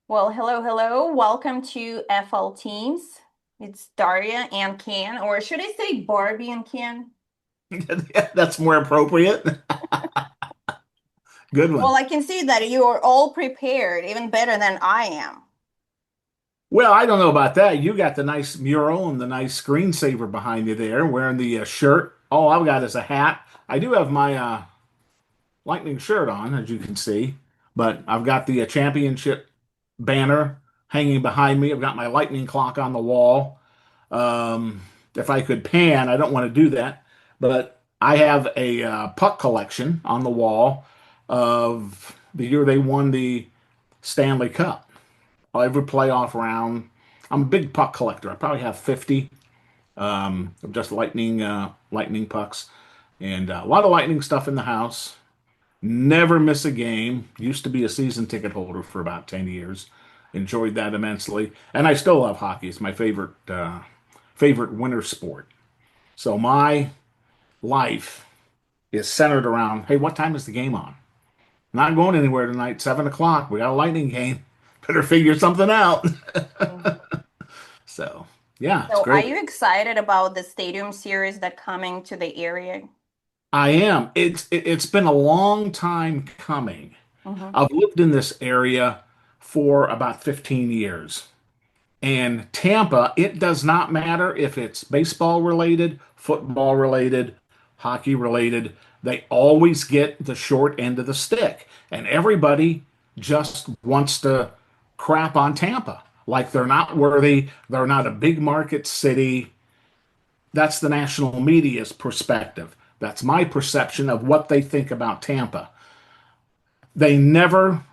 Well, hello, hello. Welcome to FL Teams. It's Daria and Ken, or should I say Barbie and Ken? That's more appropriate. Good Well, one. I can see that you are all prepared, even better than I am. Well, I don't know about that. You got the nice mural and the nice screensaver behind you there, wearing the shirt. All I've got is a hat. I do have my Lightning shirt on, as you can see, but I've got the championship banner hanging behind me. I've got my Lightning clock on the wall. Um, if I could pan, I don't want to do that, but I have a puck collection on the wall of the year they won the Stanley Cup. Every playoff round. I'm a big puck collector. I probably have 50 of just lightning pucks, and a lot of lightning stuff in the house. Never miss a game. Used to be a season ticket holder for about 10 years. Enjoyed that immensely, and I still love hockey. It's my favorite winter sport. So my life is centered around, hey, what time is the game on? Not going anywhere tonight. 7 o'clock. We got a lightning game. Better figure something out. Mhm. So, yeah, it's So, are great. you excited about the Stadium Series that coming to the area? I am. It's been a long time coming. Hmm. I've lived in this area for about 15 years. And Tampa, it does not matter if it's baseball related, football related, hockey related. They always get the short end of the stick. And everybody just wants to crap on Tampa. Like they're not worthy. They're not a big market city. That's the national media's perspective. That's my perception of what they think about Tampa. They never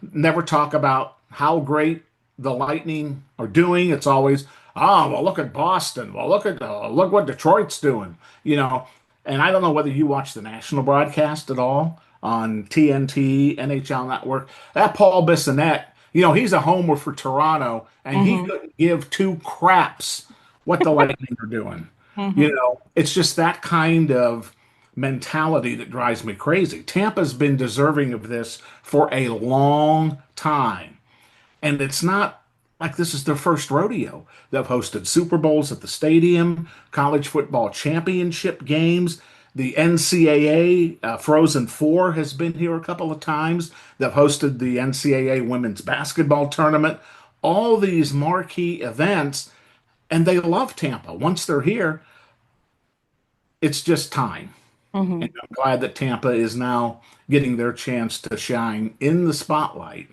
talk about how great the Lightning are doing. It's always, oh, well, look at Boston. Well, look what Detroit's doing. You know, and I don't know whether you watch the national broadcast at all on TNT, NHL Network. That Paul Bissonnette, he's a homer for Toronto, and he Hmm. couldn't give two craps what the Lightning are doing. Hmm. It's just that kind of mentality that drives me crazy. Tampa's been deserving of this for a long time. And it's not like this is their first rodeo. They've hosted Super Bowls at the stadium, college football championship games. The NCAA Frozen Four has been here a couple of times. They've hosted the NCAA women's basketball tournament. All these marquee events, and they love Tampa. Once they're here, it's just time. And Hmm. I'm glad that Tampa is now getting their chance to shine in the spotlight,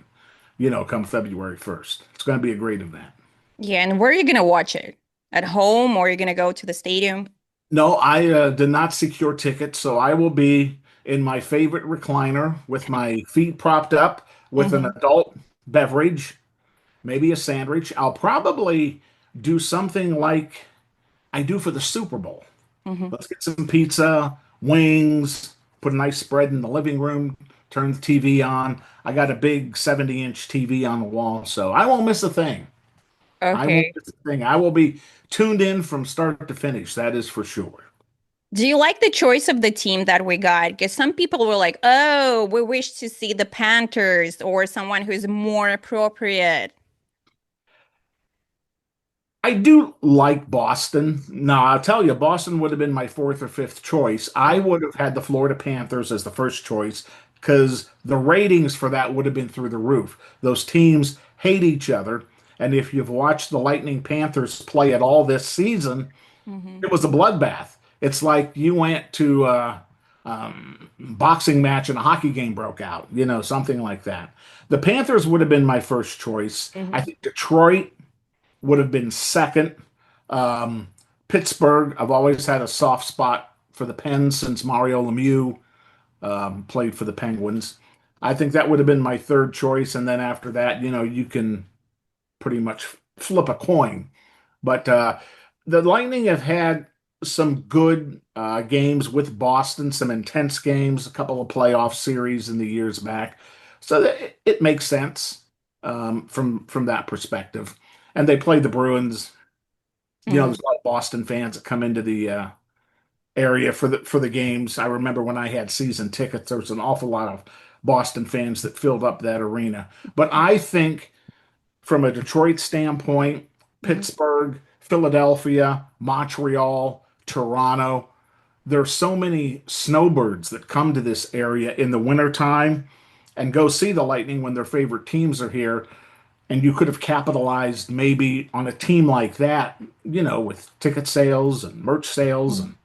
come February 1st. It's going to be a great event. Yeah, and where are you gonna watch it? At home, or are you gonna go to the stadium? No, I did not secure tickets, so I will be in my favorite recliner with my feet propped up with an Hmm. adult beverage, maybe a sandwich. I'll probably do something like I do for the Super Bowl. Hmm. Let's get some pizza, wings, put a nice spread in the living room, turn the TV on. I got a big 70-inch TV on the wall, so I won't miss a thing. I won't Okay. miss a thing. I will be tuned in from start to finish. That is for sure. Do you like the choice of the team that we got? Because some people were like, oh, we wish to see the Panthers or someone who's more appropriate. I do like Boston. Now, I'll tell you, Boston would have been my fourth or fifth choice. I Mhm. would have had the Florida Panthers as the first choice because the ratings for that would have been through the roof. Those teams hate each other. And if you've watched the Lightning Panthers play at all this season, Hmm. it was a bloodbath. It's like you went to a boxing match and a hockey game broke out, something like that. The Panthers would have been my first choice. I Hmm. think Detroit would have been second. Um, Pittsburgh, I've always had a soft spot for the Pens since Mario Lemieux played for the Penguins. I think that would have been my third choice. And then after that, you can pretty much flip a coin. But the Lightning have had some good games with Boston, some intense games, a couple of playoff series in the years back. So it makes sense from that perspective. And they played the Bruins. Hmm. There's a lot of Boston fans that come into the area for the games. I remember when I had season tickets, there was an awful lot of Boston fans that filled up that arena. But I think from a Detroit standpoint, Hmm. Pittsburgh, Philadelphia, Montreal, Toronto. There's so many snowbirds that come to this area in the wintertime and go see the Lightning when their favorite teams are here. And you could have capitalized maybe on a team like that, with ticket sales and merch sales and,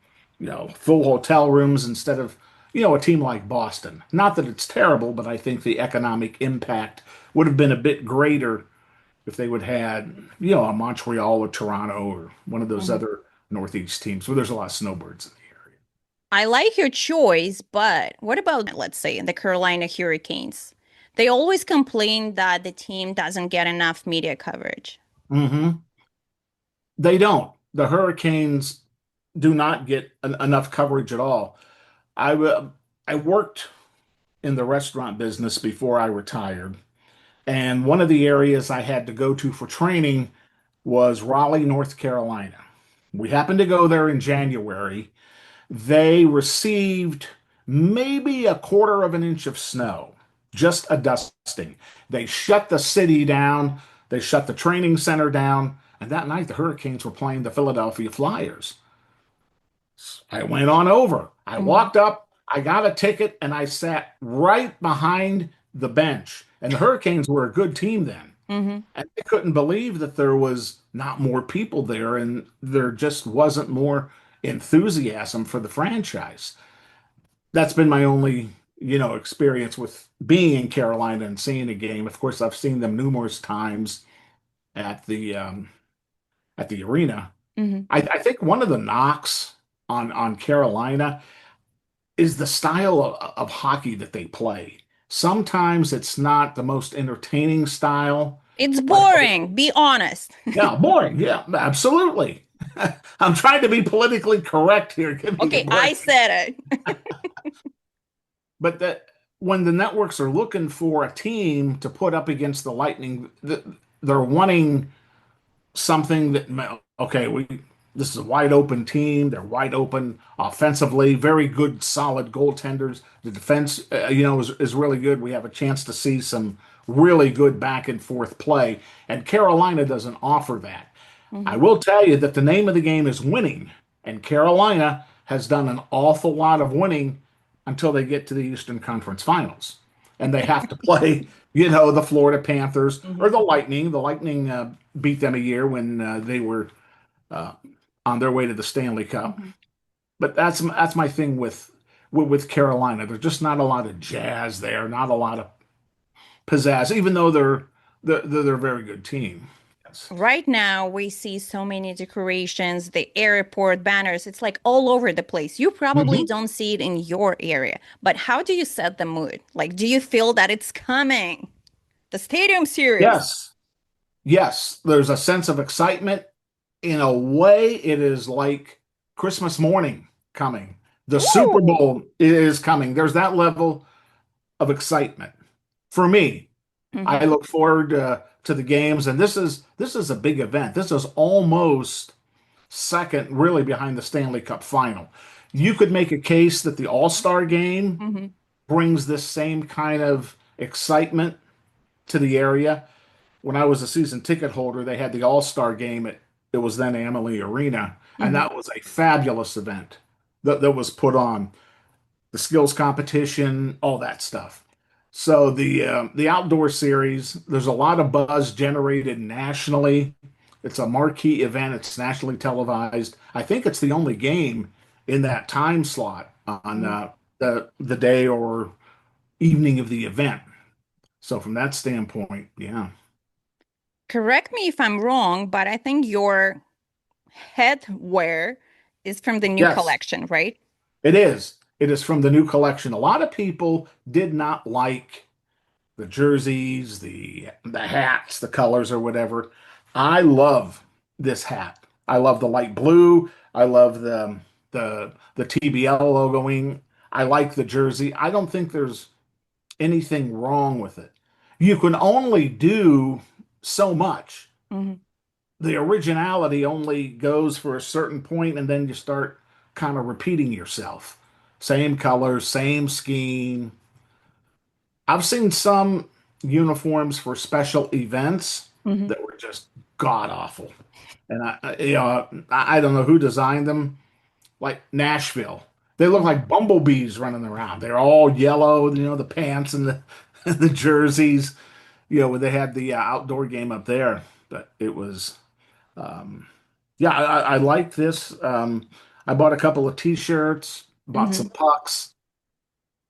full hotel rooms instead of, a team like Boston. Not that it's terrible, but I think the economic impact would have been a bit greater if they would had, a Montreal or Toronto or one of those Hmm. other Northeast teams where there's a lot of snowbirds in the area. I like your choice, but what about, let's say, the Carolina Hurricanes? They always complain that the team doesn't get enough media coverage. Hmm. They don't. The Hurricanes do not get enough coverage at all. I worked in the restaurant business before I retired, and one of the areas I had to go to for training was Raleigh, North Carolina. We happened to go there in January. They received maybe a quarter of an inch of snow, just a dusting. They shut the city down, they shut the training center down, and that night the Hurricanes were playing the Philadelphia Flyers. I went on over. I Hmm. walked up, I got a ticket, and I sat right behind the bench. And the Hurricanes were a good team then. Hmm. And I couldn't believe that there was not more people there and there just wasn't more enthusiasm for the franchise. That's been my only, experience with being in Carolina and seeing a game. Of course, I've seen them numerous times at the arena. Hmm. I think one of the knocks on Carolina is the style of hockey that they play. Sometimes it's not the most entertaining style, It's but boring, be honest. yeah, boring. Yeah, absolutely. I'm trying to be politically correct here. Give me a Okay, I break. said it. But that when the networks are looking for a team to put up against the Lightning, they're wanting something that okay, we this is a wide open team. They're wide open offensively, very good, solid goaltenders. The defense, is really good. We have a chance to see some really good back and forth play, and Carolina doesn't offer that. I Hmm. will tell you that the name of the game is winning, and Carolina has done an awful lot of winning until they get to the Eastern Conference Finals. And they have to play, the Florida Panthers or Hmm. the Lightning. The Lightning beat them a year when they were uh, on their way to the Stanley Cup. Hmm. But that's my thing with Carolina. There's just not a lot of jazz there, not a lot of pizzazz, even though they're a very good team. Yes. Right now, we see so many decorations, the airport banners. It's like all over the place. You probably Mhm. don't see it in your area, but how do you set the mood? Like, do you feel that it's coming? The Stadium Series. Yes. Yes, there's a sense of excitement. In a way, it is like Christmas morning coming. The Super Ooh. Bowl is coming. There's that level of excitement. For me, I Hmm. look forward to the games, and this is a big event. This is almost second, really, behind the Stanley Cup final. You could make a case that the All-Star game Hmm. brings this same kind of excitement to the area. When I was a season ticket holder, they had the All Star game at it was then Amalie Arena, and Hmm. that was a fabulous event that was put on. The skills competition, all that stuff. So the outdoor series, there's a lot of buzz generated nationally. It's a marquee event. It's nationally televised. I think it's the only game in that time slot on Hmm. the day or evening of the event. So from that standpoint, yeah. Correct me if I'm wrong, but I think your headwear is from the new Yes. collection, right? It is. It is from the new collection. A lot of people did not like the jerseys, the hats, the colors or whatever. I love this hat. I love the light blue. I love the TBL logoing. I like the jersey. I don't think there's anything wrong with it. You can only do so much. Hmm. The originality only goes for a certain point, and then you start kind of repeating yourself. Same colors, same scheme. I've seen some uniforms for special events Hmm. that were just god awful. And I don't know who designed them. Like Nashville, they look like bumblebees running around. They're all yellow, the pants and the the jerseys. When they had the outdoor game up there, but it was, um, yeah, I like this. I bought a couple of T-shirts, bought some Hmm. pucks,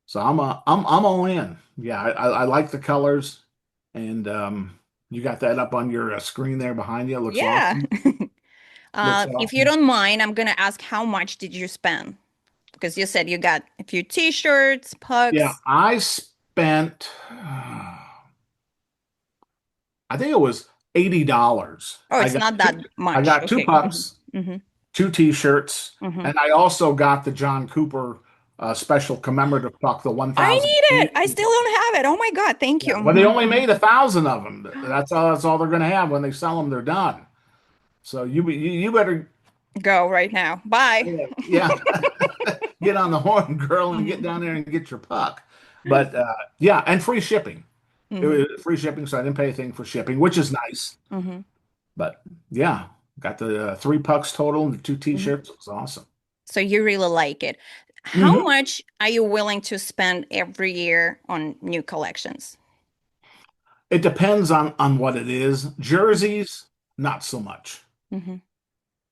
so I'm all in. Yeah, I like the colors, and you got that up on your screen there behind you. It looks Yeah. awesome. Looks If you awesome. don't mind, I'm gonna ask how much did you spend? Because you said you got a few t-shirts, Yeah, pucks. I spent. I think it was $80. Oh, I it's got not two, that I much. got two Okay. pucks, Hmm. two t-shirts, Hmm. and I also got the John Cooper special commemorative puck, the I 1,000 need it. I Canadian still puck. don't have it. Oh my God, thank Yeah, you. well, they Hmm. only made 1,000 of them. That's all they're going to have when they sell them. They're done. So you better, Go right now. Bye. yeah, get on the horn, girl, and get Hmm. down there and get your puck. But yeah, and free shipping. It Hmm. was free shipping, so I didn't pay a thing for shipping, which is nice. Hmm. But yeah, got the three pucks total and the two Hmm. t-shirts. It was awesome. So you really like it. How Hmm. much are you willing to spend every year on new collections? It depends on what it is. Jerseys, not so much. Hmm.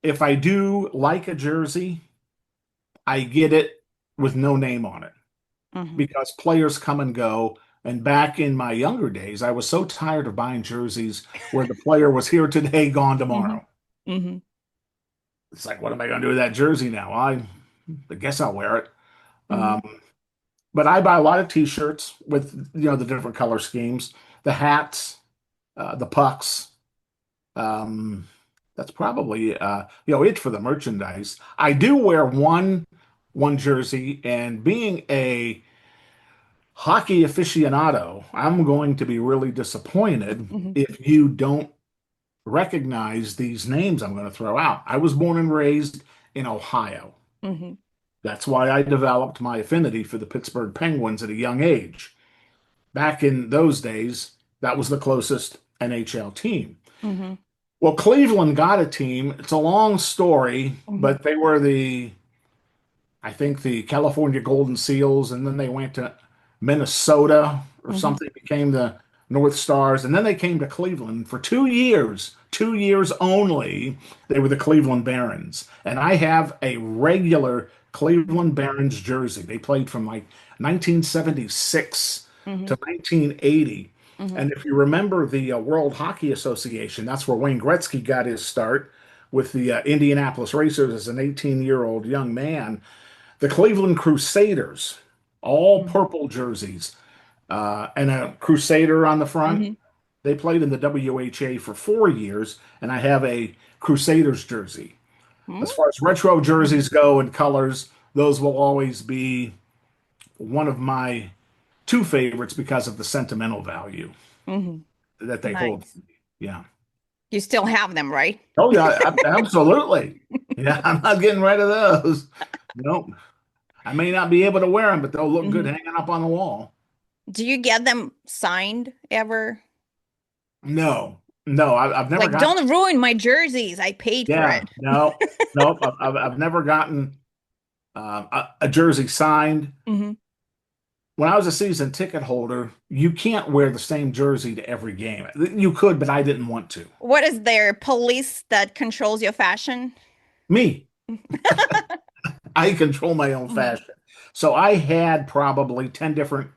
If I do like a jersey, I get it with no name on it Hmm. because players come and go. And back in my younger days, I was so tired of buying jerseys where the player was here today, gone Hmm. tomorrow. Hmm. It's like, what am I going to do with that jersey now? I guess I'll wear it. Hmm. Um, but I buy a lot of t-shirts with the different color schemes, the hats, the pucks. Um, that's probably it for the merchandise. I do wear one jersey, and being a hockey aficionado, I'm going to be really disappointed Hmm. if you don't recognize these names I'm going to throw out. I was born and raised in Ohio. Hmm. That's why I developed my affinity for the Pittsburgh Penguins at a young age. Back in those days, that was the closest NHL team. Hmm. Well, Cleveland got a team. It's a long story, Hmm. but they were I think, the California Golden Seals, and then they went to Minnesota or Hmm. something, became the North Stars, and then they came to Cleveland for 2 years, 2 years only. They were the Cleveland Barons, and I have a regular Cleveland Barons jersey. They played from like 1976 Hmm. to 1980. Hmm. And if you remember the World Hockey Association, that's where Wayne Gretzky got his start with the Indianapolis Racers as an 18-year-old young man. The Cleveland Crusaders, all Hmm. purple jerseys, and a Crusader on the front. Hmm. They played in the WHA for 4 years, and I have a Crusaders jersey. Hmm. As far as retro Hmm. jerseys go and colors, those will always be one of my two favorites because of the sentimental value Hmm. that they hold. Nice. Yeah. You still have them, right? Oh, yeah, absolutely. Yeah, I'm not getting rid of those. Nope. I may not be able to wear them, but they'll look good Hmm. hanging up on the wall. Do you get them signed ever? No, no, I've never Like, gotten. don't ruin my jerseys. I paid for Yeah, it. no, nope. I've never gotten a jersey signed. Hmm. When I was a season ticket holder, you can't wear the same jersey to every game. You could, but I didn't want to. What is there? Police that controls your fashion? Me, I control my own Hmm. fashion. So I had probably 10 different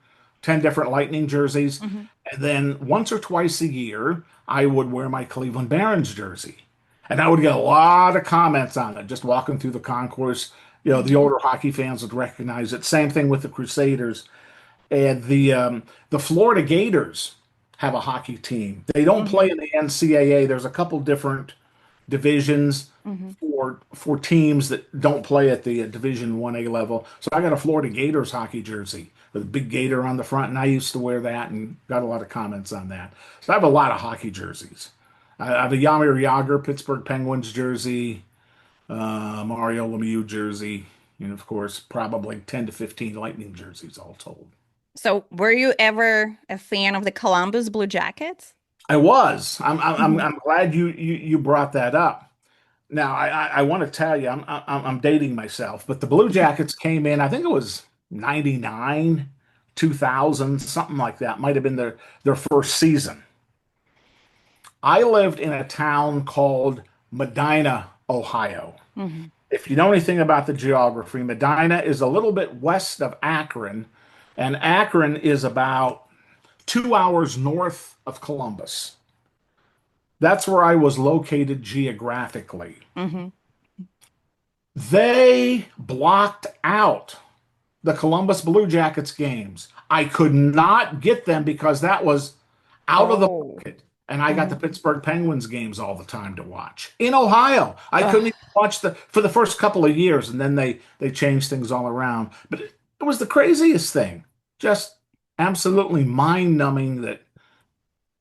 Lightning jerseys. Hmm. And then once or twice a year, I would wear my Cleveland Barons jersey. And I would get a lot of comments on it just walking through the concourse. The Hmm. older hockey fans would recognize it. Same thing with the Crusaders. And the Florida Gators have a hockey team. They don't Hmm. play in the NCAA. There's a couple different divisions Hmm. for teams that don't play at the Division 1A level. So I got a Florida Gators hockey jersey with a big gator on the front, and I used to wear that and got a lot of comments on that. So I have a lot of hockey jerseys. I have a Yamir Yager Pittsburgh Penguins jersey, Mario Lemieux jersey, and of course probably 10 to 15 Lightning jerseys all told. So, were you ever a fan of the Columbus Blue Jackets? I was. Mhm. I'm glad you brought that up. Now I want to tell you I'm dating myself, but the Blue Jackets came in. I think it was 99, 2000, something like that. Might have been their first season. I lived in a town called Medina, Ohio. Mhm. If you know anything about the geography, Medina is a little bit west of Akron, and Akron is about 2 hours north of Columbus. That's where I was located geographically. Mhm. They blocked out the Columbus Blue Jackets games. I could not get them because that was out of the Oh. market. And I got the Mhm. Pittsburgh Penguins games all the time to watch. In Ohio, I couldn't Ugh. even watch the for the first couple of years, and then they changed things all around. But it was the craziest thing. Just absolutely mind-numbing that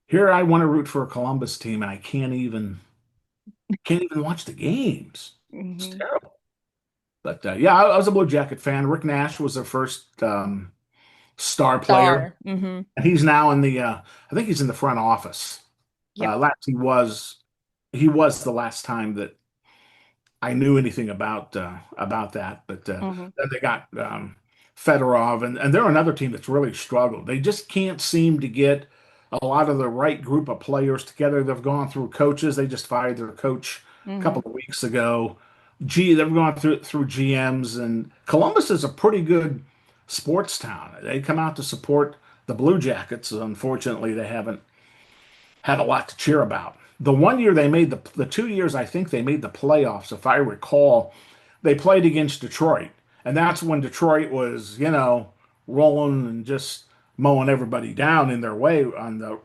here I want to root for a Columbus team and I can't even watch the games. It's Mhm. terrible. But yeah, I was a Blue Jacket fan. Rick Nash was their first star player. Star. Mhm. And he's now in the I think he's in the front office. Yep. Last he was the last time that I knew anything about that. But Mhm. then they got Fedorov, and they're another team that's really struggled. They just can't seem to get a lot of the right group of players together. They've gone through coaches. They just fired their coach a couple Mhm. of weeks ago. They've gone through GMs, and Columbus is a pretty good sports town. They come out to support the Blue Jackets. Unfortunately, they haven't had a lot to cheer about. The one year they made the 2 years I think they made the playoffs, if I recall, they played against Detroit. And that's when Detroit was, rolling and just mowing everybody down in their way on the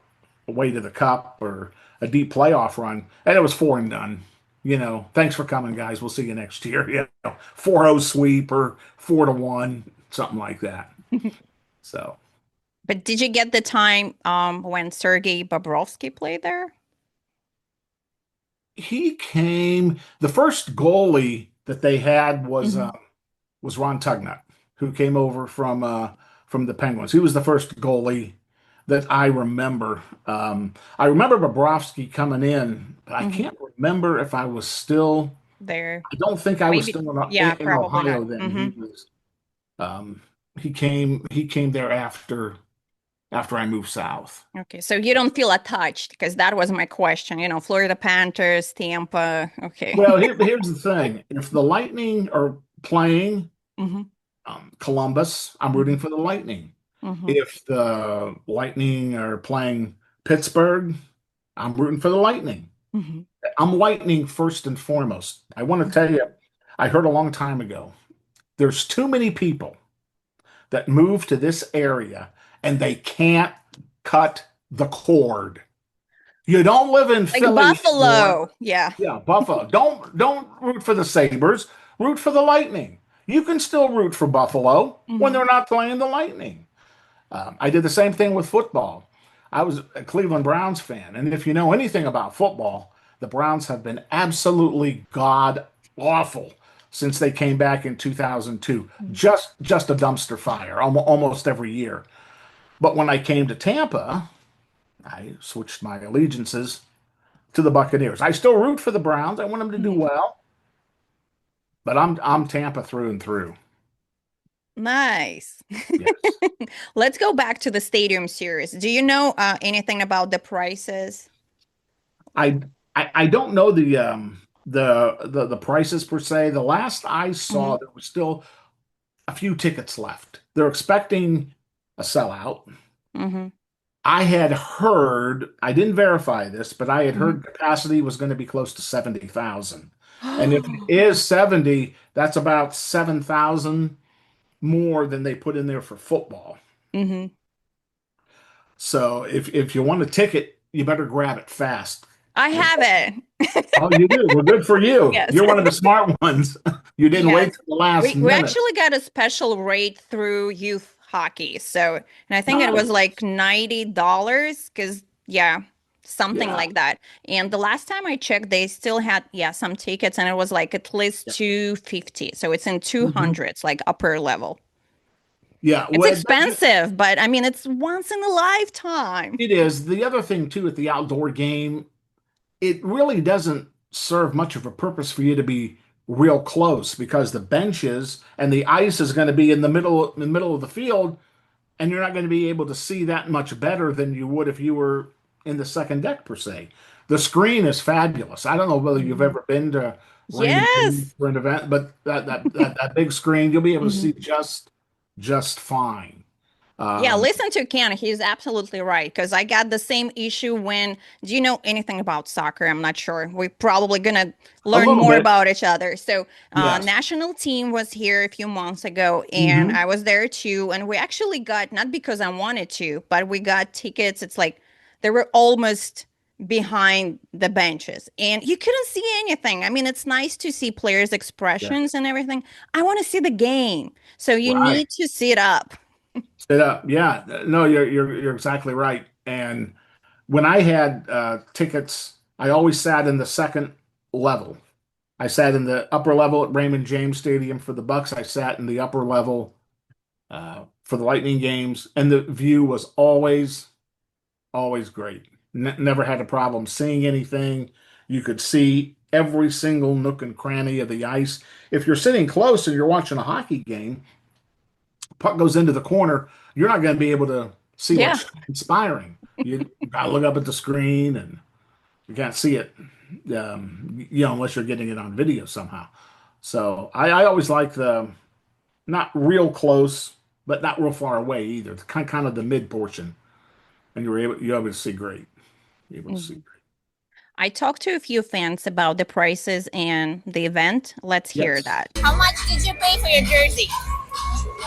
way to the cup or a deep playoff run. And it was 4-0. Thanks for coming, guys. We'll see you next year. 4-0 sweep or 4-1, something like that. So But did you get the time when Sergei Bobrovsky played there? the first goalie that they had Mhm. was Ron Tugnut, who came over from the Penguins. He was the first goalie that I remember. I remember Bobrovsky coming in, but I Mhm. can't remember if I was still. There. I don't think I was Maybe. still Yeah, in probably not. Ohio then. Mhm. Um, he came there after I moved south. Okay, so you don't feel attached because that was my question. Florida Panthers, Tampa. Okay. Well, here's the thing: if the Lightning are playing hmm Columbus, I'm rooting hmm for the Lightning. hmm If the Lightning are playing Pittsburgh, I'm rooting for the Lightning. hmm I'm Lightning first and foremost. I want to tell you, I heard a long time ago, there's too many people that move to this area and they can't cut the cord. You don't live in Like Philly anymore. Buffalo. Yeah. Yeah, Buffalo. Don't root for the Sabres. Root for the Lightning. You can still root for Buffalo when hmm they're not playing the Lightning. I did the same thing with football. I was a Cleveland Browns fan, and if you know anything about football, the Browns have been absolutely god awful since they came back in 2002. Just a dumpster fire almost every year. But when I came to Tampa, I switched my allegiances to the Buccaneers. I still root for the Browns. I want them to do hmm well, but I'm Tampa through and through. Nice. Yes. Let's go back to the Stadium Series. Do you know anything about the prices? I I don't know the prices per se. The last I hmm saw, there was still a few tickets left. They're expecting a sellout. hmm I had heard, I didn't verify this, but I had hmm heard capacity was going to be close to 70,000. And if it is 70, that's about 7,000 more than they put in there for football. hmm So if you want a ticket, you better grab it fast. I have it. Oh, you do. Well, good for you. Yes. You're one of the smart ones. You didn't wait Yes. till the last We minute. actually got a special rate through youth hockey. So, and I think it was Nice. like $90 because yeah, something Yeah. like that. And the last time I checked, they still had some tickets and it was like at least Yeah. 250. So it's in Mhm. 200s, like upper level. Yeah, It's well, expensive, but I mean, it's once in a lifetime. it is. The other thing too at the outdoor game, it really doesn't serve much of a purpose for you to be real close because the benches and the ice is going to be in the middle of the field, and you're not going to be able to see that much better than you would if you were in the second deck per se. The screen is fabulous. I don't know whether you've Mhm. ever been to Raymond James Yes. for an event, but that big screen, you'll be able to Mhm. see just fine. Yeah, Um, listen to Ken. He's absolutely right because I got the same issue when. Do you know anything about soccer? I'm not sure. We're probably gonna a learn little more bit, about each other. So, yes. national team was here a few months ago, and Hmm. I was there too. And we actually got not because I wanted to, but we got tickets. It's like they were almost behind the benches, and you couldn't see anything. I mean, it's nice to see players' Yeah, expressions and everything. I want to see the game, so you right. need to sit up. Sit up. Yeah. No, you're exactly right. And when I had tickets, I always sat in the second level. I sat in the upper level at Raymond James Stadium for the Bucs. I sat in the upper level for the Lightning games, and the view was always great. Never had a problem seeing anything. You could see every single nook and cranny of the ice. If you're sitting close and you're watching a hockey game, puck goes into the corner, you're not going to be able to see Yeah. what's transpiring. You got to look up at the screen and you can't see it, unless you're getting it on video somehow. So I always like the not real close, but not real far away either. The kind of the mid portion, and you're able to see great. You're able to see Mhm. great. I talked to a few fans about the prices and the event. Let's hear Yes. that. How much did you pay for your jersey?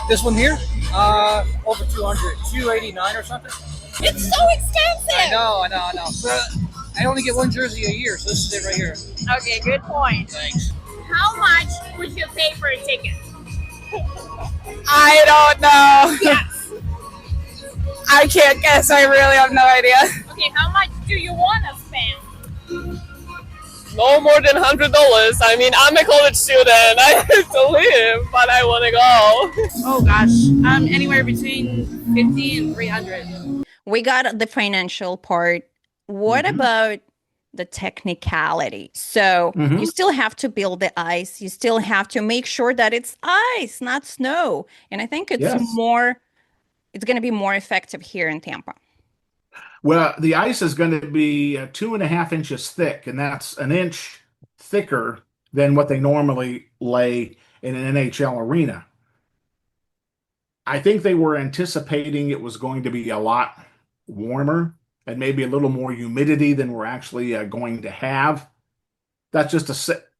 This one here, over 200, 289 or something. It's so expensive. I know. But I only get one jersey a year, so this is it right here. Okay, good point. Thanks. How much would you pay for a ticket? I don't know. Yes. I can't guess. I really have no idea. Okay, how much do you want to spend? No more than $100. I mean, I'm a college student. I have to live, but I want to go. Oh gosh, anywhere between 50 and 300. We got the financial part. What Hmm. about the technicality? So you Hmm. still have to build the ice. You still have to make sure that it's ice, not snow. And I think Yes. it's going to be more effective here in Tampa. Well, the ice is going to be 2.5 inches thick, and that's an inch thicker than what they normally lay in an NHL arena. I think they were anticipating it was going to be a lot warmer and maybe a little more humidity than we're actually going to have. That's just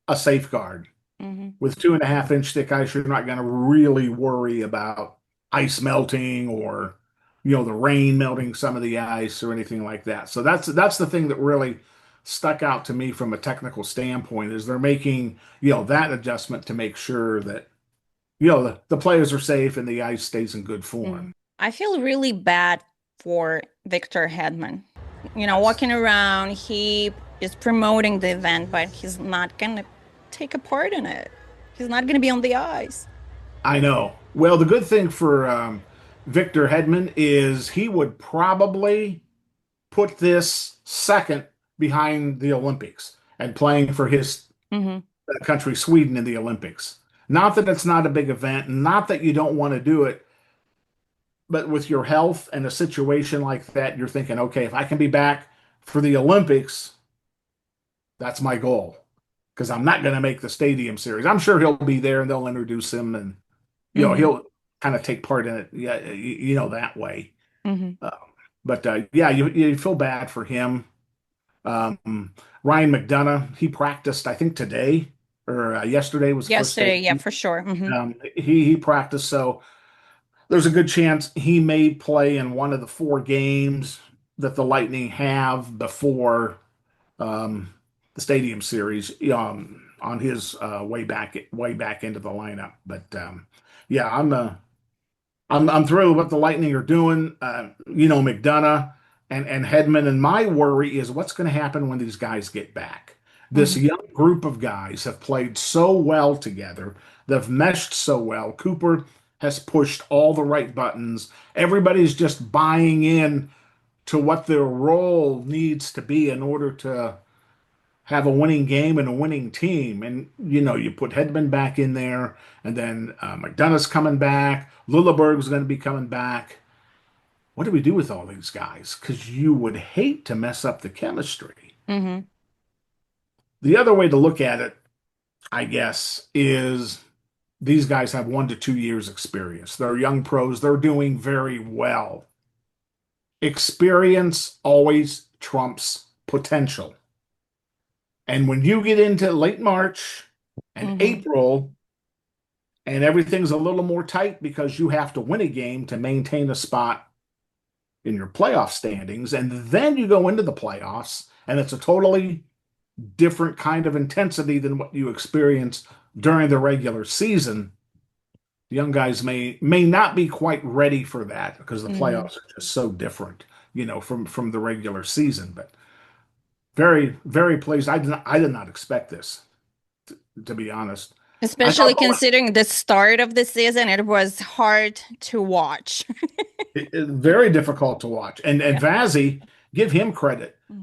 a safeguard. Hmm. With 2.5 inch thick ice, you're not going to really worry about ice melting or the rain melting some of the ice or anything like that. So that's the thing that really stuck out to me from a technical standpoint is they're making that adjustment to make sure that the players are safe and the ice stays in good Hmm. form. I feel really bad for Victor Hedman. Yes. Walking around, he is promoting the event, but he's not going to take a part in it. He's not going to be on the ice. I know. Well, the good thing for Victor Hedman is he would probably put this second behind the Olympics and playing for his Hmm. country, Sweden, in the Olympics. Not that it's not a big event, not that you don't want to do it, but with your health and a situation like that, you're thinking, okay, if I can be back for the Olympics, that's my goal because I'm not going to make the Stadium Series. I'm sure he'll be there and they'll introduce him and Hmm. he'll kind of take part in it, yeah, that way. Hmm. Uh, but yeah, you feel bad for him. Ryan McDonough, he practiced, I think today or yesterday was the first day. Yesterday, yeah, for sure. Hmm. He practiced, so there's a good chance he may play in one of the four games that the Lightning have before um, the Stadium Series on his way back into the lineup. But yeah, I'm thrilled with what the Lightning are doing. McDonough and Hedman. And my worry is what's going to happen when these guys get back. This Hmm. young group of guys have played so well together. They've meshed so well. Cooper has pushed all the right buttons. Everybody's just buying in to what their role needs to be in order to have a winning game and a winning team. And you put Hedman back in there, and then McDonough's coming back. Lilleberg's going to be coming back. What do we do with all these guys? Because you would hate to mess up the chemistry. Hmm. The other way to look at it, I guess, is these guys have 1 to 2 years experience. They're young pros. They're doing very well. Experience always trumps potential. And when you get into late March and Hmm. April, and everything's a little more tight because you have to win a game to maintain a spot in your playoff standings, and then you go into the playoffs, and it's a totally different kind of intensity than what you experience during the regular season. The young guys may not be quite ready for that because the Hmm. playoffs are just so different, from the regular season. But very, very pleased. I did not expect this, to be honest. I thought Especially considering the start of the season, it was hard to watch. it very difficult to watch. And Yeah. Vazzy, give him credit. Hmm.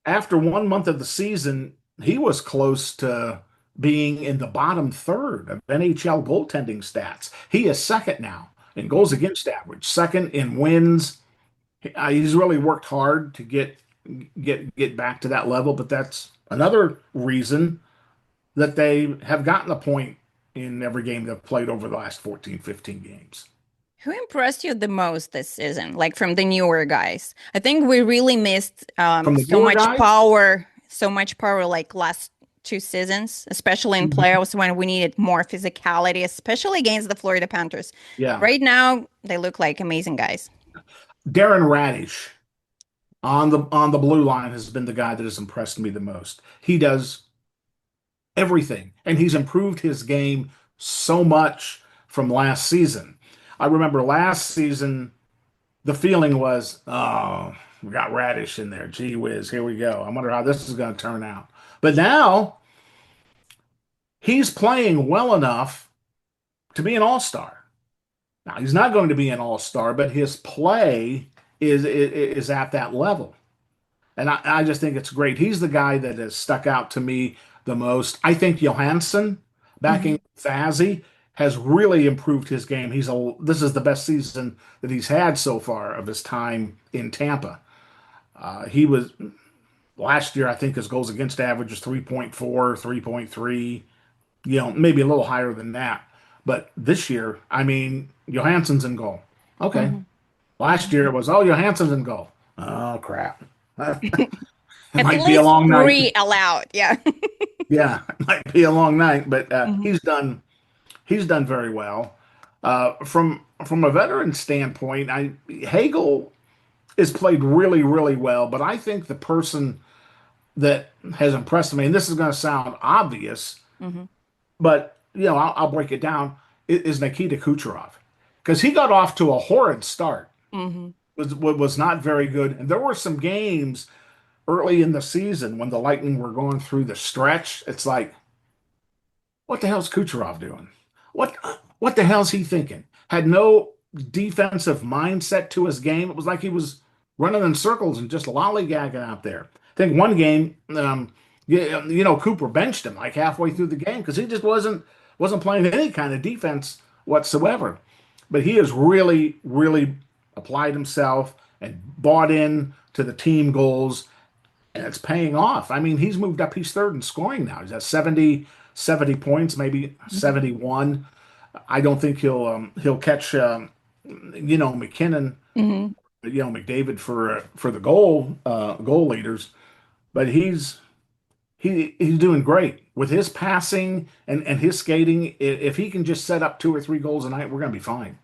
After 1 month of the season, he was close to being in the bottom third of NHL goaltending stats. He is second now in goals against average, second in wins. He's really worked hard to get back to that level, but that's another reason that they have gotten a point in every game they've played over the last 14, 15 games. Who impressed you the most this season, like from the newer guys? I think we really missed From the newer guys, so much power like last 2 seasons, especially in mhm, playoffs when we needed more physicality, especially against the Florida Panthers. yeah, Right now, they look like amazing guys. Darren Radish on the blue line has been the guy that has impressed me the most. He does everything, and he's improved his game so much from last season. I remember last season, the feeling was, oh, we got Radish in there. Gee whiz, here we go. I wonder how this is going to turn out. But now he's playing well enough to be an all-star. Now he's not going to be an all-star, but his play is at that level. And I just think it's great. He's the guy that has stuck out to me the most. I think Johansson, Hmm. backing Fazzy, has really improved his game. This is the best season that he's had so far of his time in Tampa. He was last year, I think his goals against average was 3.4, 3.3, maybe a little higher than that. But this year, I mean, Johansson's in goal. Okay. Hmm. Last year it was, oh, Johansson's in goal. Oh, crap. It At might be a least long night. three allowed. Yeah. Yeah, it might be a long night, but Hmm. he's done very well. From a veteran standpoint, Hagel has played really, really well, but I think the person that has impressed me, and this is going to sound obvious, Hmm. but I'll break it down, is Nikita Kucherov because he got off to a horrid start. Hmm. Was not very good, and there were some games early in the season when the Lightning were going through the stretch. It's like, what the hell's Kucherov doing? What what the hell's he thinking? Had no defensive mindset to his game. It was like he was running in circles and just lollygagging out there. I think one game, Cooper benched him like halfway through the game because he just wasn't playing any kind of defense whatsoever. But he has really, really applied himself and bought in to the team goals, and it's paying off. I mean, he's moved up. He's third in scoring now. He's at 70 points, maybe 71. I don't think he'll catch McKinnon, Hmm. McDavid for the goal leaders, but he's doing great with his passing and his skating. If he can just set up 2 or 3 goals a night, we're going to be fine.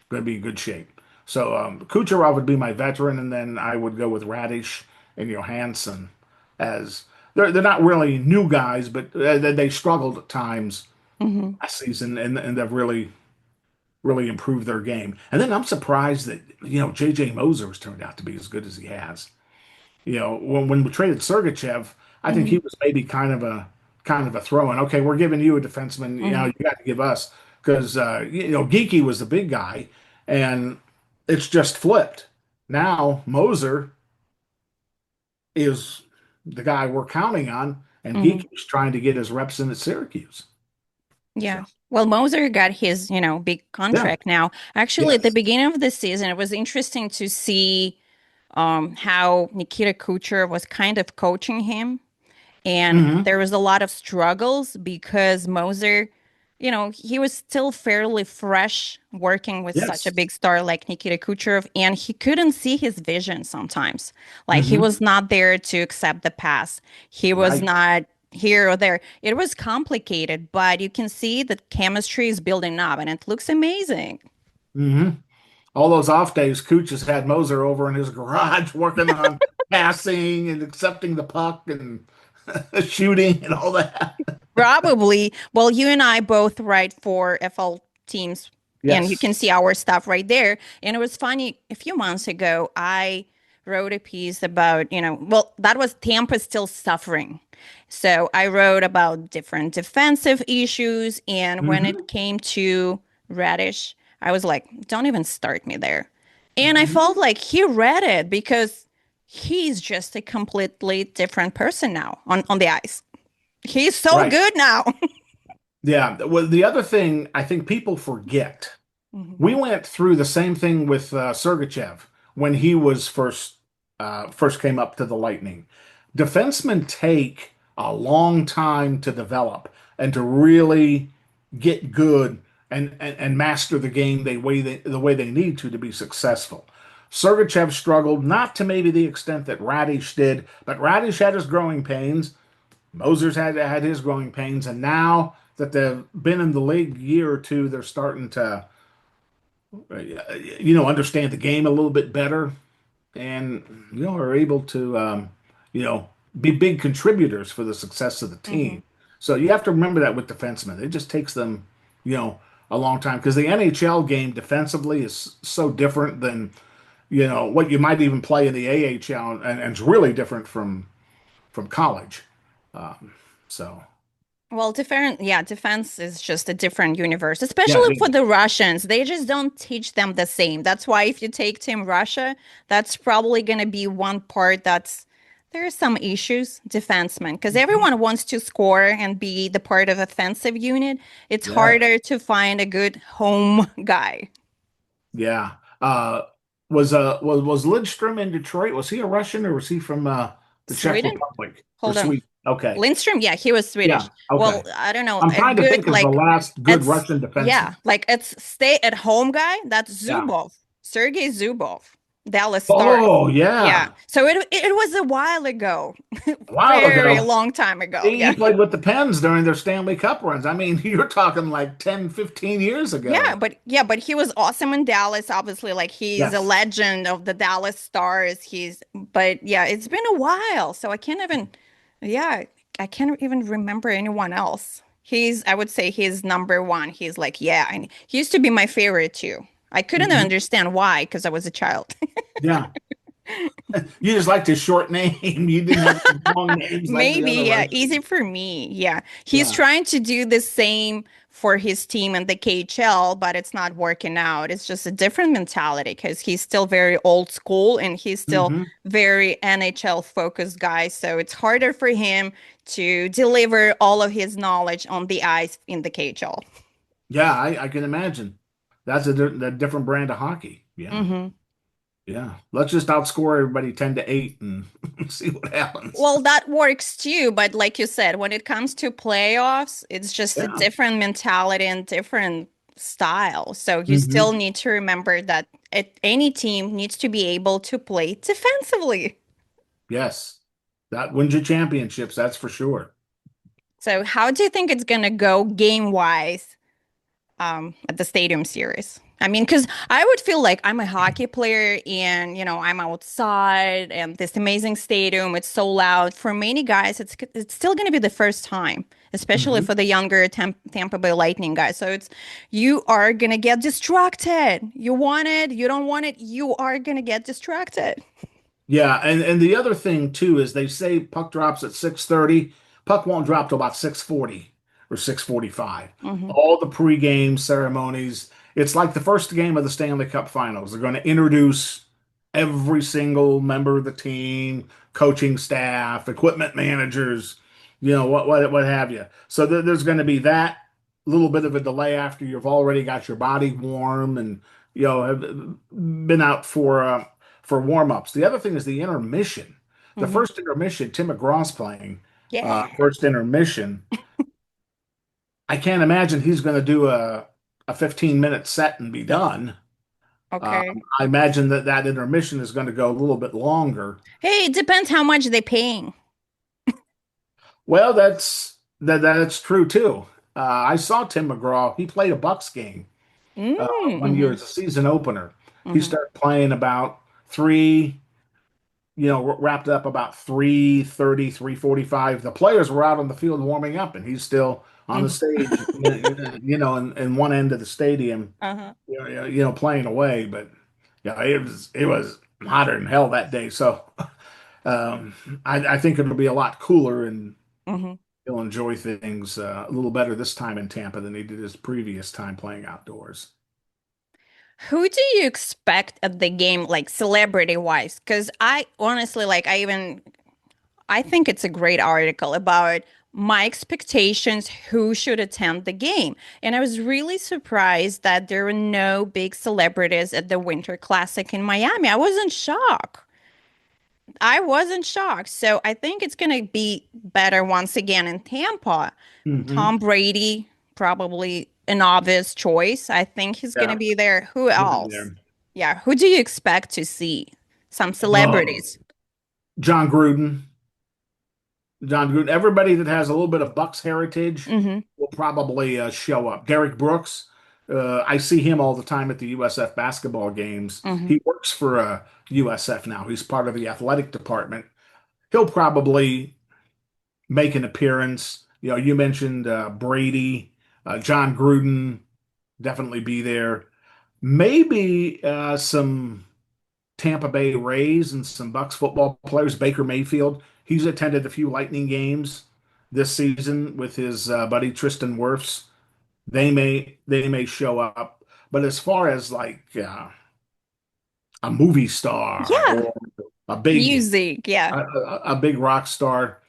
Going to be in good shape. So Kucherov would be my veteran, and then I would go with Radish and Johansson as they're not really new guys, but they struggled at times Hmm. last season, and they've really really improved their game. And then I'm surprised that J.J. Moser has turned out to be as good as he has. When we traded Sergachev, I think Hmm. he was maybe kind of a throw-in. Okay, we're giving you a defenseman. Hmm. You got to give us because Geeky was the big guy, and it's just flipped. Now Moser is the guy we're counting on, and Mhm. Geeky's trying to get his reps in at Syracuse. Yeah. So Well, Moser got his, big yeah, contract now. Actually, at the yes, beginning of the season, it was interesting to see how Nikita Kucherov was kind of coaching him. And hmm there was a lot of struggles because Moser, he was still fairly fresh working with such a yes, big star like Nikita Kucherov, and he couldn't see his vision sometimes. Like he hmm was not there to accept the pass. He was right. not here or there. It was complicated, but you can see that chemistry is building up and it looks amazing. hmm All those off days, Cooch has had Moser over in his garage working on passing and accepting the puck and shooting and all that. Probably. Well, you and I both write for FL teams, and you Yes. can see our stuff right there. And it was funny, a few months ago, I wrote a piece about, well, that was Tampa still suffering. So I wrote about different defensive issues. And when it hmm came to Radish, I was like, don't even start me there. And I hmm felt like he read it because he's just a completely different person now on the ice. He's so Right. good now. Yeah. Well, the other thing I think people forget, Mhm. we went through the same thing with Sergachev when he was first came up to the Lightning. Defensemen take a long time to develop and to really get good and master the game the way they need to be successful. Sergachev struggled, not to maybe the extent that Radish did, but Radish had his growing pains. Moser's had his growing pains, and now that they've been in the league a year or two, they're starting to understand the game a little bit better, and are able to you know be big contributors for the success of the Mhm. team. So you have to remember that with defensemen, it just takes them you know a long time because the NHL game defensively is so different than what you might even play in the AHL, and it's really different from college. So Well, different, yeah, defense is just a different universe, yeah, especially it for is. the Russians. They just don't teach them the same. That's why if you take Team Russia, that's probably going to be one part there are some issues, defensemen, because Mhm. everyone wants to score and be the part of offensive unit. It's Yeah, harder to find a good home guy. yeah. Was Lidstrom in Detroit? Was he a Russian or was he from the Czech Sweden? Republic or Hold on. Sweden? Okay, Lindstrom, yeah, he was yeah, Swedish. Well, okay. I don't know, I'm a trying to good think of the like last good it's Russian yeah, defenseman. like it's stay at home guy. That's Yeah. Zubov, Sergei Zubov, Dallas Stars. Oh Yeah, yeah, so it was a while ago, a while very ago. long time ago. He Yeah, played with the Pens during their Stanley Cup runs. I mean, you're talking like 10, 15 years ago. but he was awesome in Dallas. Obviously, like he's a Yes. legend of the Dallas Stars. But yeah, it's been a while, so I can't even. Yeah, I can't even remember anyone else. I would say he's number one. He's like, yeah, and he used to be my favorite too. I couldn't hmm understand why because I was a child. Yeah. You just liked his short name. You didn't have long names like the Maybe, other yeah, Russians. easy for me. Yeah. He's Yeah. trying to do the same for his team in the KHL, but it's not working out. It's just a different mentality because he's still very old school and he's still hmm very NHL focused guy. So it's harder for him to deliver all of his knowledge on the ice in the KHL. Yeah, I can imagine. That's a different brand of hockey. Yeah. Hmm. Yeah. Let's just outscore everybody 10-8 and see what happens. Well, that works too, but like you said, when it comes to playoffs, it's just a Yeah. different mentality and different style. So you still hmm need to remember that any team needs to be able to play defensively. Yes. That wins you championships, that's for sure. So how do you think it's gonna go game-wise at the Stadium Series? I mean, because I would feel like I'm a hockey player and, I'm outside and this amazing stadium, it's so loud. For many guys, it's still going to be the first time, especially hmm for the younger Tampa Bay Lightning guys. So you are going to get distracted. You want it, you don't want it, you are going to get distracted. Yeah, and the other thing too is they say puck drops at 6:30. Puck won't drop till about 6:40. or 6:45. Hmm. All the pregame ceremonies. It's like the first game of the Stanley Cup Finals. They're going to introduce every single member of the team, coaching staff, equipment managers, what have you. So there's going to be that little bit of a delay after you've already got your body warm and have been out for warm-ups. The other thing is the intermission. The Hmm. first intermission, Tim McGraw's playing, Yeah. first intermission. I can't imagine he's going to do a 15-minute set and be done. Okay. I imagine that intermission is going to go a little bit longer. Hey, it depends how much they're paying. Well, that's true too. I saw Tim McGraw. He played a Bucs game one year Mm-hmm. as a season opener. He Hmm. started playing about three, wrapped up about 3:30, 3:45. The players were out on the field warming up, and he's still on the Hmm. stage, in one end of the stadium, Uh-huh. playing away. But yeah, it was hotter than hell that day. So um, I think it'll be a lot cooler, and Hmm. he'll enjoy things a little better this time in Tampa than he did his previous time playing outdoors. Who do you expect at the game, like celebrity wise? Because I honestly, like, I think it's a great article about my expectations who should attend the game. And I was really surprised that there were no big celebrities at the Winter Classic in Miami. I wasn't shocked. So I think it's going to be better once again in Tampa. Hmm. Tom Brady, probably an obvious choice. I think he's going to Yeah, be there. Who he'll be else? there. Yeah, who do you expect to see? Some Oh, celebrities. John Gruden. John Gruden. Everybody that has a little bit of Bucks heritage Hmm. will probably show up. Derek Brooks. I see him all the time at the USF basketball games. Hmm. He works for USF now. He's part of the athletic department. He'll probably make an appearance. You mentioned Brady, John Gruden, definitely be there. Maybe some Tampa Bay Rays and some Bucks football players. Baker Mayfield, he's attended a few Lightning games this season with his buddy Tristan Wirfs. They may show up, but as far as like a movie star Yeah, or a big music. Yeah. a big rock star,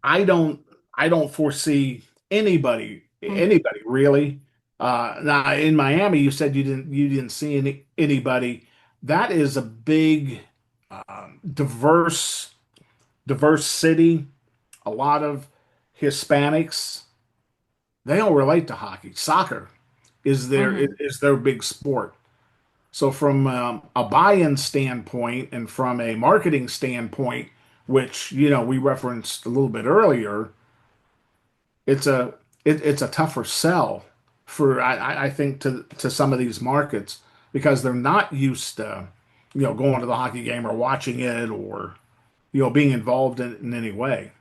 I don't I don't foresee Hmm. anybody really. Now in Miami, you said you didn't see anybody. That is a big, diverse city. A lot of Hispanics. They don't relate to hockey. Soccer Hmm. is their big sport. So from a buy-in standpoint and from a marketing standpoint, which we referenced a little bit earlier, it's it's a tougher sell for I think to some of these markets because they're not used to going to the hockey game or watching it or being involved in any way.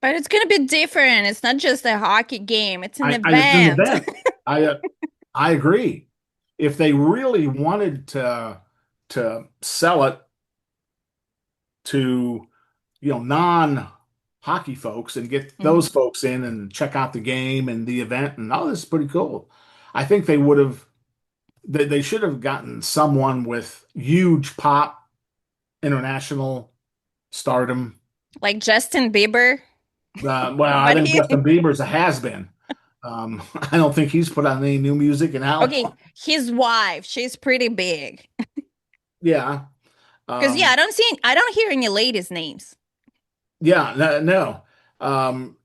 But it's gonna be different. It's not just a hockey game, it's an It's an event. event. I agree. If they really wanted to sell it to non-hockey folks and get those Hmm. folks in and check out the game and the event and this is pretty cool. I think they should have gotten someone with huge pop international stardom. Like Justin Bieber. Well, I But think he, Justin Bieber's a has-been. I don't think he's put out any new music in how okay, long? his wife, she's pretty big. Yeah. Because yeah, Um, I don't hear any ladies' names. yeah, no, no. Um,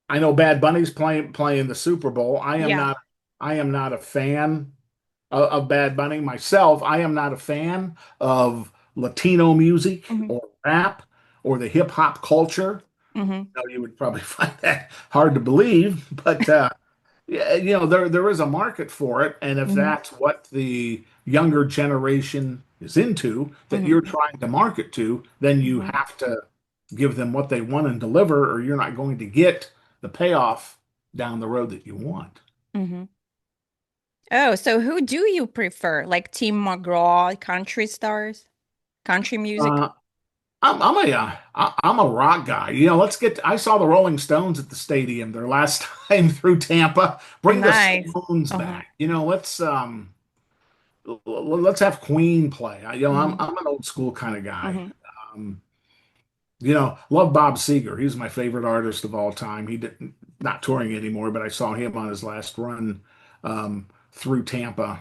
I know Bad Bunny's playing the Super Bowl. Yeah. I am not a fan of Bad Bunny myself. I am not a fan of Latino music Hmm. or rap or the hip hop culture. Hmm. Now, you would probably find that hard to believe, but yeah, there is a market for it, and if Hmm. that's what the younger generation is into, that Hmm. you're trying to market to, then you Hmm. have to give them what they want and deliver, or you're not going to get the payoff down the road that you want. Hmm. Oh, so who do you prefer? Like Tim McGraw, country stars, country music? Uh, I'm a rock guy. Let's get. I saw the Rolling Stones at the stadium their last time through Tampa. Bring the Nice. Stones Uh-huh. back. Let's have Queen play. Hmm. I'm an old school kind of guy. Hmm. Um, love Bob Seger. He's my favorite artist of all time. He didn't not touring anymore, but I saw him on his last run through Tampa.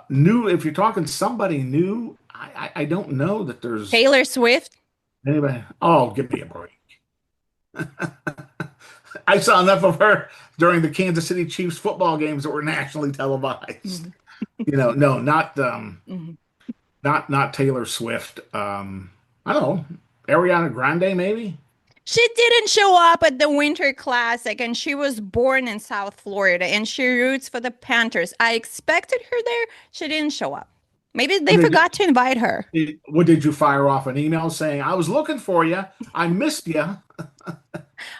New, if you're talking somebody new, I don't know that there's Taylor Swift. anybody. Oh, give me a break. I saw enough of her during the Kansas City Chiefs football games that were nationally televised. Mhm. No, Mhm. not Taylor Swift. I don't know. Ariana Grande, maybe? She didn't show up at the Winter Classic, and she was born in South Florida, and she roots for the Panthers. I expected her there. She didn't show up. Maybe they Did, forgot to invite her. did you fire off an email saying, I was looking for you. I missed you?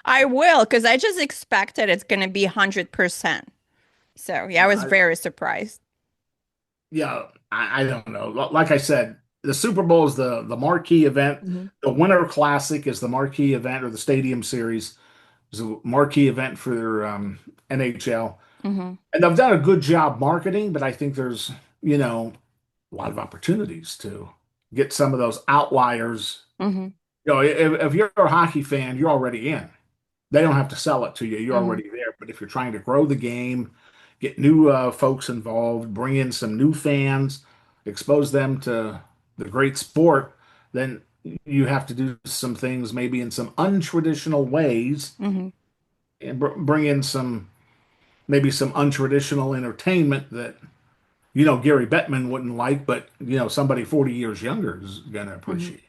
I will, because I just expected it's going to be 100%. So, yeah, I was I, very surprised. yeah, I don't know. Like I said, the Super Bowl is the marquee event. Hmm. The Winter Classic is the marquee event, or the Stadium Series is a marquee event for NHL. Hmm. And I've done a good job marketing, but I think there's, a lot of opportunities to get some of those outliers. Hmm. If you're a hockey fan, you're already in. They don't have to sell it to you. You're Hmm. already there. But if you're trying to grow the game, get new folks involved, bring in some new fans, expose them to the great sport, then you have to do some things maybe in some untraditional ways Hmm. and bring in maybe some untraditional entertainment that Gary Bettman wouldn't like, but somebody 40 years younger is gonna Hmm. appreciate.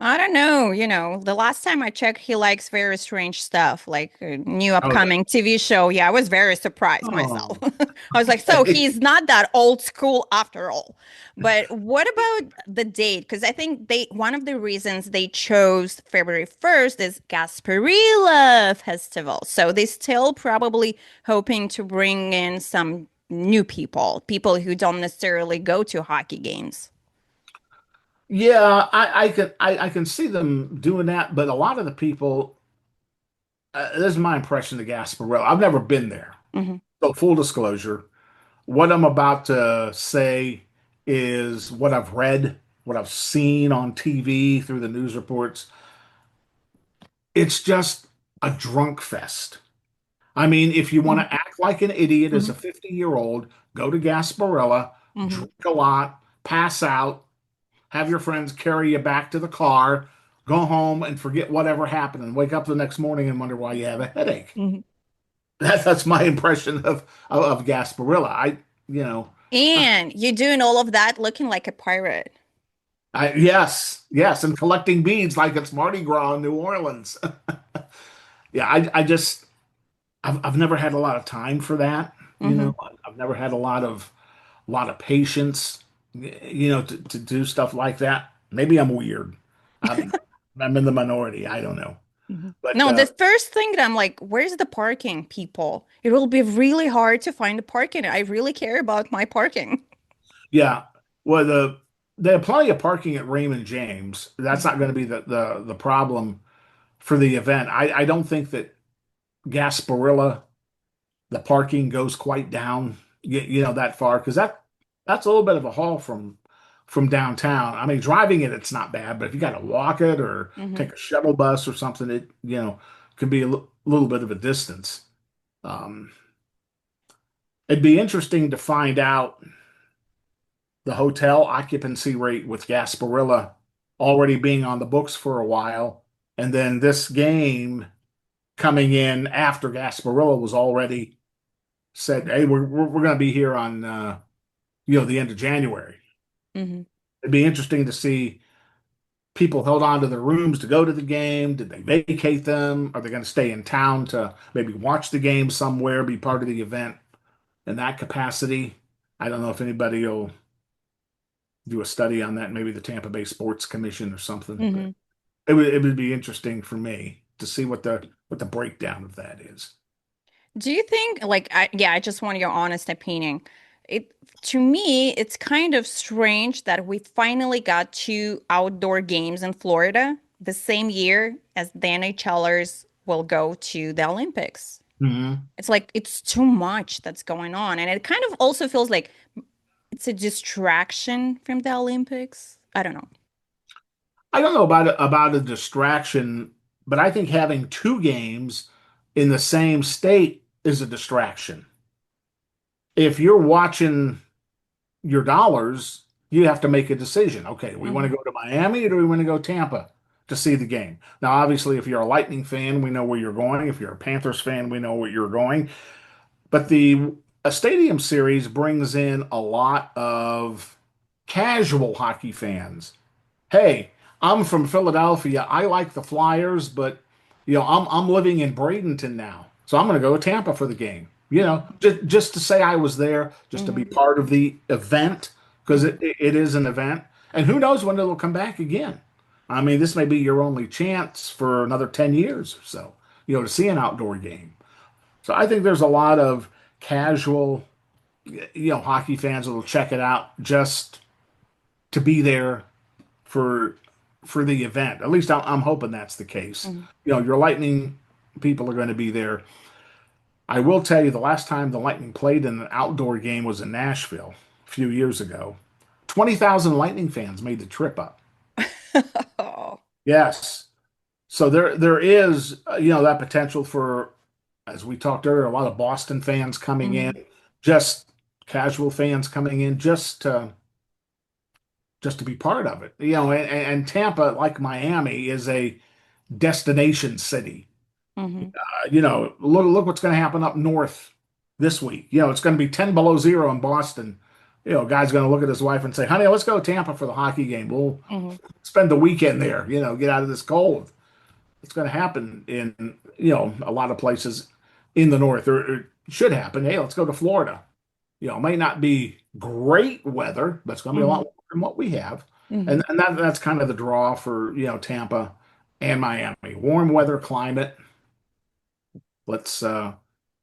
I don't know. The last time I checked, he likes very strange stuff, like a new Oh, upcoming TV show. Yeah, I was very surprised myself. oh, I was like, so he's not that old school after all. But what about the date? Because I think one of the reasons they chose February 1st is Gasparilla Festival. So they still probably hoping to bring in some new people who don't necessarily go to hockey games. yeah, I can see them doing that, but a lot of the people, this is my impression of Gasparilla. I've never been there. Hmm. So full disclosure, what I'm about to say is what I've read, what I've seen on TV through the news reports. It's just a drunk fest. I mean, if you want Hmm. to act like an idiot as Hmm. a 50-year-old, go to Gasparilla, Hmm. drink a lot, pass out, have your friends carry you back to the car, go home and forget whatever happened, and wake up the next morning and wonder why you have a headache. Hmm. That's my impression of Gasparilla. You know, And you're doing all of that looking like a pirate. yes, yes, and collecting beads like it's Mardi Gras in New Orleans. Yeah, I've never had a lot of time for that. Hmm. I've never had a lot of patience, to do stuff like that. Maybe I'm weird. I'm I'm in the minority. I don't know. Hmm. But No, the first thing that I'm like, where's the parking, people? It will be really hard to find the parking. I really care about my parking. yeah, well, they have plenty of parking at Raymond James. That's not going to be the problem for the event. I don't think that Gasparilla, the parking goes quite down, that far, because that's a little bit of a haul from downtown. I mean, driving it's not bad, but if you got to walk it or Hmm. take a shuttle bus or something, it can be a little bit of a distance. Um, it'd be interesting to find out the hotel occupancy rate with Gasparilla already being on the books for a while, and then this game coming in after Gasparilla was already said, "Hey, we're going to be here on the end of January." Hmm. It'd be interesting to see people held on to their rooms to go to the game. Did they vacate them? Are they going to stay in town to maybe watch the game somewhere, be part of the event in that capacity? I don't know if anybody will do a study on that, maybe the Tampa Bay Sports Commission or something, but Hmm. it would be interesting for me to see what the breakdown of that is. Do you think, like, yeah, I just want your honest opinion. It to me, it's kind of strange that we finally got two outdoor games in Florida the same year as the NHLers will go to the Olympics. Mhm. It's like it's too much that's going on, and it kind of also feels like it's a distraction from the Olympics. I don't know. I don't know about a distraction, but I think having two games in the same state is a distraction. If you're watching your dollars, you have to make a decision. Okay, do we want Hmm. to go to Miami or do we want to go Tampa to see the game? Now, obviously, if you're a Lightning fan, we know where you're going. If you're a Panthers fan, we know where you're going. But the a stadium series brings in a lot of casual hockey fans. Hey, I'm from Philadelphia. I like the Flyers, but I'm living in Bradenton now, so I'm going to go to Tampa for the game. Just to say I was there, just to be Hmm. part of the event, because it, Hmm. it is an event, and who knows when it'll come back again. I mean, this may be your only chance for another 10 years or so, to see an outdoor game. So I think there's a lot of casual, hockey fans that'll check it out just to be there for for the event. At least I'm hoping that's the case. Hmm. Your Lightning people are going to be there. I will tell you, the last time the Lightning played in an outdoor game was in Nashville a few years ago. 20,000 Lightning fans made the trip up. Oh. Yes. So there is that potential for, as we talked earlier, a lot of Boston fans coming in, Hmm. just casual fans coming in, just to be part of it. And Tampa, like Miami, is a destination city. Hmm. Look what's going to happen up north this week. It's going to be 10 below zero in Boston. Guy's going to look at his wife and say, "Honey, let's go to Tampa for the hockey game. We'll Hmm. spend the weekend there. Get out of this cold." It's going to happen in a lot of places in the north, or it should happen. Hey, let's go to Florida. It may not be great weather, but it's going to be a lot Hmm. warmer than what we have. Hmm. And that's kind of the draw for, Tampa and Miami. Warm weather climate. Let's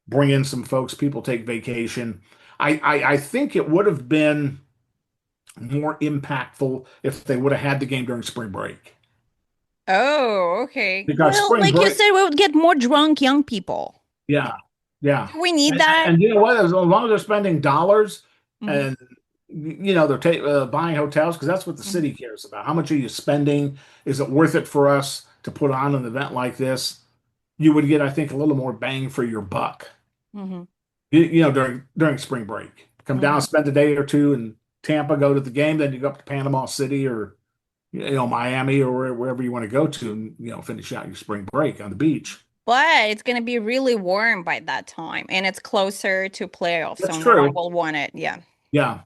bring in some folks. People take vacation. I think it would have been more impactful if they would have had the game during spring break. Oh, okay. Because Well, spring like you break, said, we would get more drunk young people. yeah, yeah. Do we need And, that? and you know what? As long as they're spending dollars Hmm. and they're buying hotels, because that's what the Hmm. city cares about. How much are you spending? Is it worth it for us to put on an event like this? You would get, I think, a little more bang for your buck. Hmm. During spring break. Come down, Hmm. spend a day or two in Tampa, go to the game, then you go up to Panama City or Miami or wherever you want to go to, and finish out your spring break on the beach. But it's gonna be really warm by that time, and it's closer to playoffs, That's so no one true. will want it. Yeah. Yeah,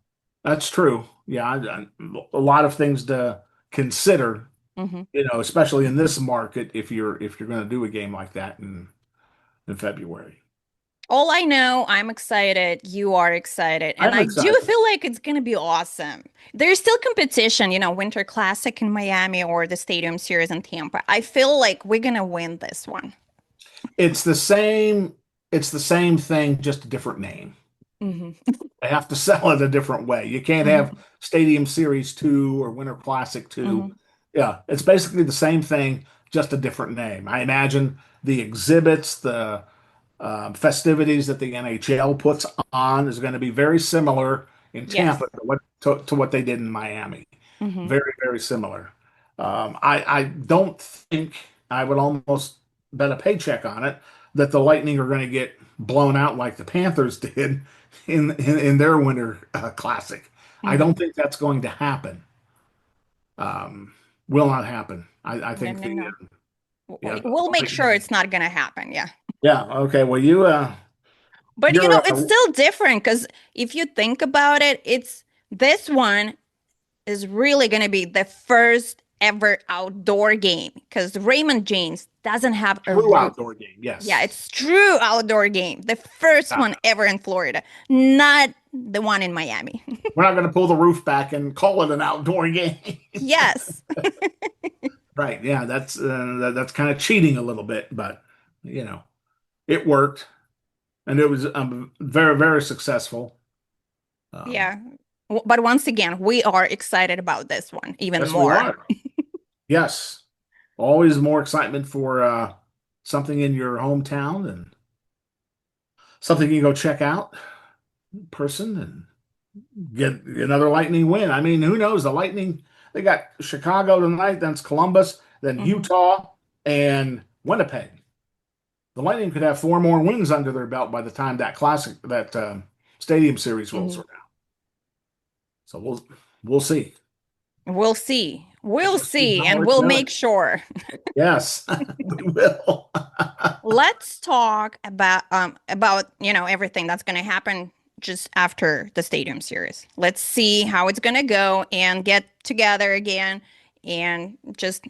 that's true. Yeah, a lot of things to consider. Hmm. Especially in this market, if you're going to do a game like that in February. All I know, I'm excited. You are excited, and I'm I do excited. feel like it's gonna be awesome. There's still competition, Winter Classic in Miami or the Stadium Series in Tampa. I feel like we're gonna win this one. It's the same. It's the same thing, just a different name. Hmm. They have to sell it a different way. You can't have Hmm. Stadium Series 2 or Winter Classic 2. Hmm. Yeah, it's basically the same thing, just a different name. I imagine the exhibits, the festivities that the NHL puts on is going to be very similar in Yes. Tampa to what they did in Miami. Hmm. Very, very similar. I don't think I would almost bet a paycheck on it that the Lightning are going to get blown out like the Panthers did in their Winter Classic. I Hmm. don't think that's going to happen. Will not happen. I No, think no, the no. yeah We'll the make sure Lightning. it's not gonna happen. Yeah. Yeah. Okay. Well, But you're it's still different because if you think about it, it's this one is really going to be the first ever outdoor game because Raymond James doesn't have a true roof. outdoor game. Yeah, Yes. it's true outdoor game. The first Yeah. one ever in Florida, not the one in Miami. We're not going to pull the roof back and call it an outdoor game. Yes. Right. Yeah. That's kind of cheating a little bit, but you know, it worked and it was very, very successful. Um, Yeah. But once again, we are excited about this one even yes, we more. are. Yes, always more excitement for something in your hometown and something you can go check out in person and get another Lightning win. I mean, who knows? The Lightning, they got Chicago tonight, then it's Columbus, then Mhm. Utah, and Winnipeg. The Lightning could have 4 more wins under their belt by the time that Stadium Series rolls Mhm. around. So we'll see. We'll see. We'll We'll see see, how and it we'll does. make sure. Yes, we will. Let's talk about everything that's going to happen just after the Stadium Series. Let's see how it's going to go and get together again and just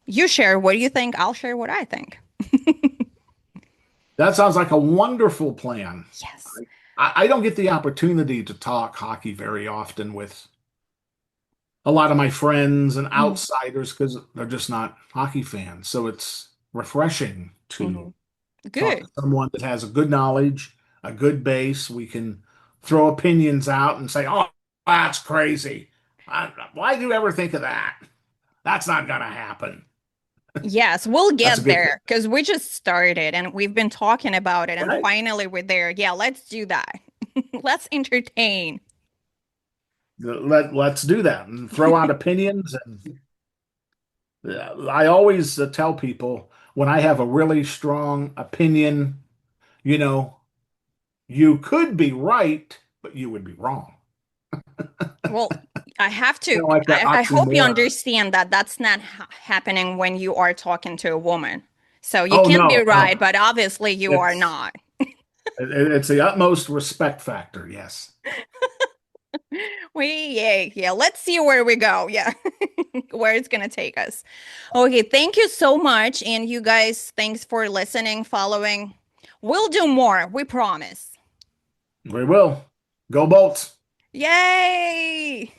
you share what you think, I'll share what I think. That sounds like a wonderful plan. Yes. I don't get the opportunity to talk hockey very often with a lot of my friends and Mhm. outsiders because they're just not hockey fans. So it's refreshing to Mhm. talk Good. to someone that has a good knowledge, a good base. We can throw opinions out and say, "Oh, that's crazy. Why do you ever think of that? That's not going to happen." Yes, we'll That's a get good thing, there because we just started and we've been talking about it and right? finally we're there. Yeah, let's do that. Let's entertain. Let's do that and throw out opinions. And I always tell people when I have a really strong opinion, you know, you could be right, but you would be wrong. Well, I have to, Like that I hope you oxymoron. understand that that's not happening when you are talking to a woman. So you Oh can be no, right, no. but obviously you are It's not. it's the utmost respect factor, yes. Yeah. Let's see where we go. Yeah. Where it's gonna take us. Okay, thank you so much. And you guys, thanks for listening, following. We'll do more, we promise. We will. Go Bolts. Yay!